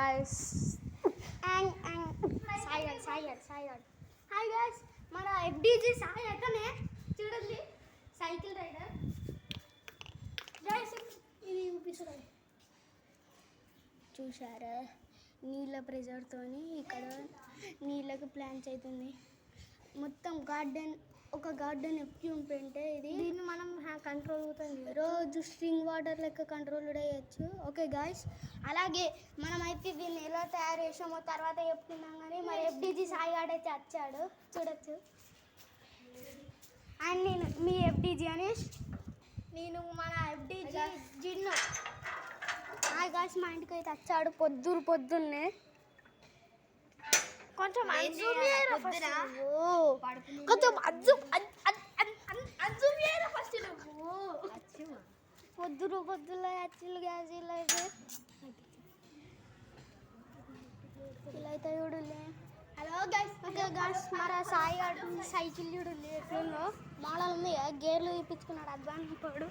guys Sai hi guys మన ఎఫ్డీజీ సాయి అతనే చూడండి సైకిల్ రైడర్ గాయస్ ఇది చూపిస్తుంది చూసారా నీళ్ళ ప్రెజర్తోని ఇక్కడ నీళ్ళకి ప్లాంట్స్ అవుతుంది మొత్తం ఒక గార్డెన్ ఎక్విప్మెంట్ ఇది దీన్ని మనం కంట్రోల్ అవుతుంది రోజు స్ట్రింగ్ వాటర్ లెక్క కంట్రోల్ చేయొచ్చు ఓకే గాయస్ అలాగే మనమైతే దీన్ని ఎలా తయారు చేసామో తర్వాత చెప్తున్నాం కానీ మరి ఎఫ్డీజీ సాయి అయితే వచ్చాడు చూడొచ్చు అండ్ నేను మీ ఎఫ్డీజీ అనేష్ నేను మన ఎఫ్డీజీ జిన్ను హాయ్ గాయస్ మా ఇంటికి అయితే వచ్చాడు పొద్దున్నే కొంచెం పొద్దులో యాక్చువల్ గ్యాస్ ఇలా అయితే చూడలే హలో గైస్ ఓకే గైస్ మరి సాయి సైకిల్ చూడలే ఎట్లుందో మోడల్ ఉంది గేర్లు ఇప్పించుకున్నాడు అద్వాన్ పోడు